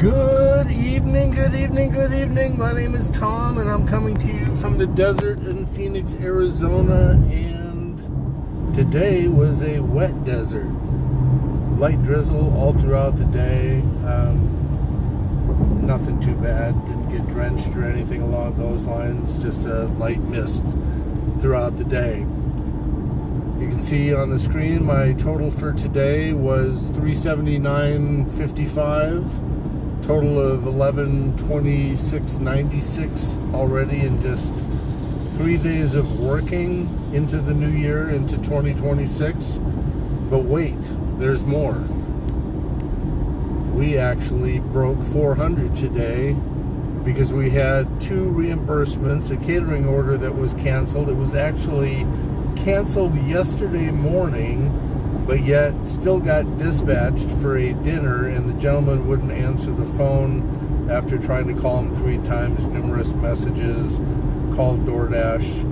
Good evening, good evening, good evening. My name is Tom, and I'm coming to you from the desert in Phoenix, Arizona. And today was a wet desert. Light drizzle all throughout the day. Nothing too bad. Didn't get drenched or anything along those lines. Just a light mist throughout the day. You can see on the screen my total for today was $379.55. Total of $1126.96 already in just 3 days of working into the new year, into 2026. But wait, there's more. We actually broke 400 today because we had two reimbursements, a catering order that was canceled. It was actually canceled yesterday morning, but yet still got dispatched for a dinner, and the gentleman wouldn't answer the phone after trying to call him 3 times, numerous messages, called DoorDash.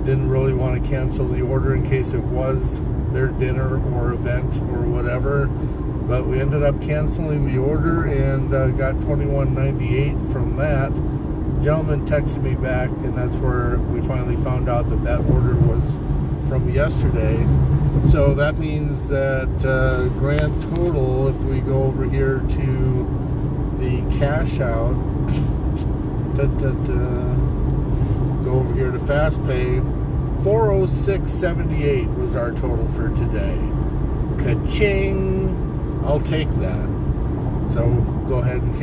Didn't really want to cancel the order in case it was their dinner or event or whatever, but we ended up canceling the order and got $21.98 from that. The gentleman texted me back, and that's where we finally found out that that order was from yesterday. So that means that grand total, if we go over here to the cash out, go over here to fast pay, $406.78 was our total for today. Ka-ching! I'll take that. So go ahead and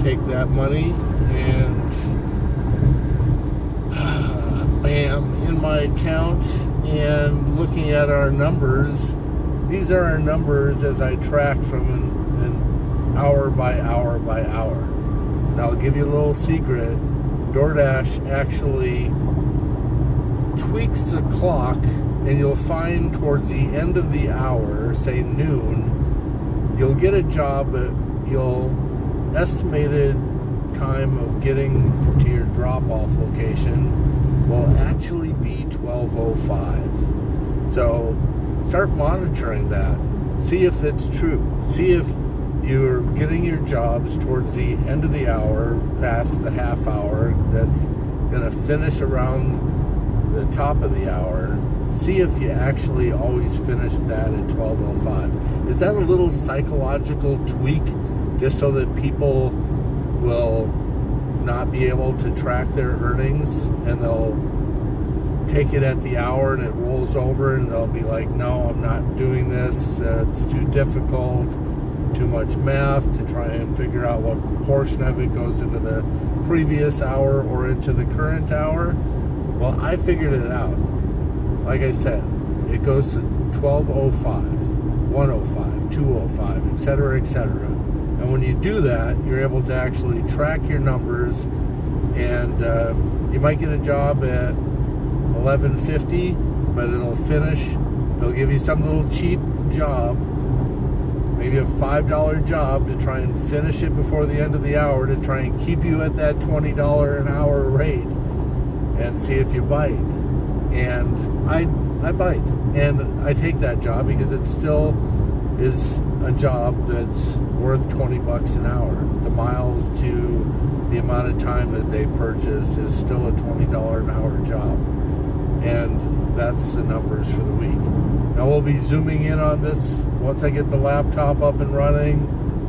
take that money, and bam, in my account. And looking at our numbers, these are our numbers as I track from an hour by hour by hour. And I'll give you a little secret. DoorDash actually tweaks the clock, and you'll find towards the end of the hour, say noon, you'll get a job, but your estimated time of getting to your drop-off location will actually be 12:05. So start monitoring that. See if it's true. See if you're getting your jobs towards the end of the hour, past the half hour that's going to finish around the top of the hour. See if you actually always finish that at 12:05. Is that a little psychological tweak just so that people will not be able to track their earnings, and they'll take it at the hour and it rolls over, and they'll be like, no, I'm not doing this, it's too difficult, too much math to try and figure out what portion of it goes into the previous hour or into the current hour. Well, I figured it out. Like I said, it goes to 12:05, 1:05, 2:05, etc., etc. And when you do that, you're able to actually track your numbers, and you might get a job at 11:50, but it'll finish. They'll give you some little cheap job, maybe a $5 job, to try and finish it before the end of the hour, to try and keep you at that $20 an hour rate, and see if you bite. And I bite, and I take that job because it still is a job that's worth $20 an hour. The miles to the amount of time that they purchased is still a $20 an hour job. And that's the numbers for the week. Now we'll be zooming in on this once I get the laptop up and running.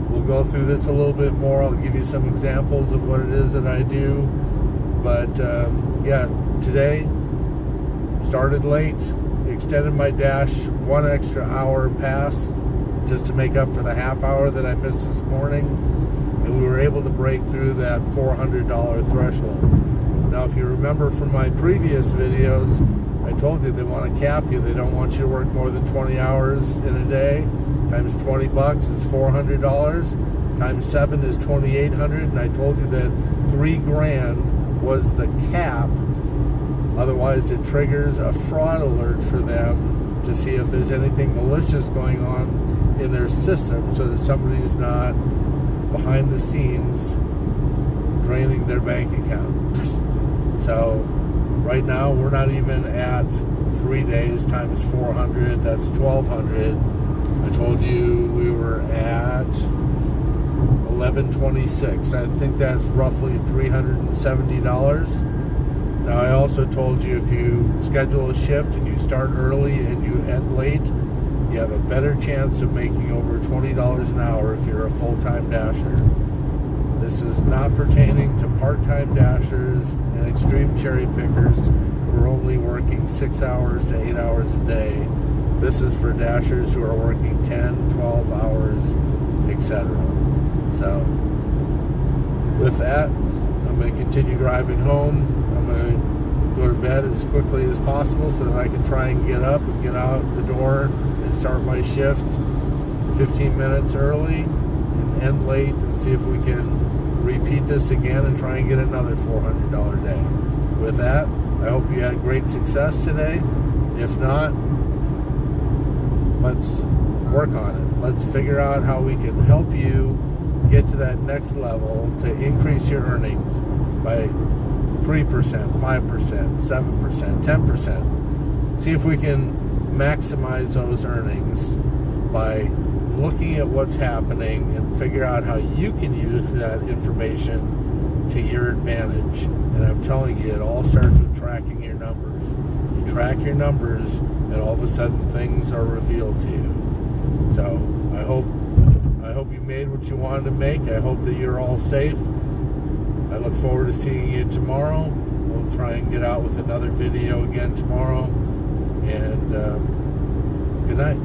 We'll go through this a little bit more. I'll give you some examples of what it is that I do. But yeah, today started late, extended my dash 1 extra hour past just to make up for the half hour that I missed this morning, and we were able to break through that $400 threshold. Now, if you remember from my previous videos, I told you they want to cap you. They don't want you to work more than 20 hours in a day. Times $20 is $400. Times 7 is $2,800. And I told you that $3,000 was the cap. Otherwise, it triggers a fraud alert for them to see if there's anything malicious going on in their system, so that somebody's not behind the scenes draining their bank account. So right now we're not even at 3 days times 400, that's 1,200. I told you we were at $11.26. I think that's roughly $370. Now, I also told you if you schedule a shift and you start early and you end late, you have a better chance of making over $20 an hour if you're a full-time dasher. This is not pertaining to part-time dashers and extreme cherry pickers who are only working 6 hours to 8 hours a day. This is for dashers who are working 10, 12 hours, etc. So, with that, I'm going to continue driving home. I'm going to go to bed as quickly as possible so that I can try and get up and get out the door and start my shift 15 minutes early and end late, and see if we can repeat this again and try and get another $400 day. With that, I hope you had great success today. If not, let's work on it. Let's figure out how we can help you get to that next level to increase your earnings by 3%, 5%, 7%, 10%. See if we can maximize those earnings by looking at what's happening and figure out how you can use that information to your advantage. And I'm telling you, it all starts with tracking your numbers. You track your numbers, and all of a sudden things are revealed to you. So I hope you made what you wanted to make. I hope that you're all safe. I look forward to seeing you tomorrow. We'll try and get out with another video again tomorrow. And good night.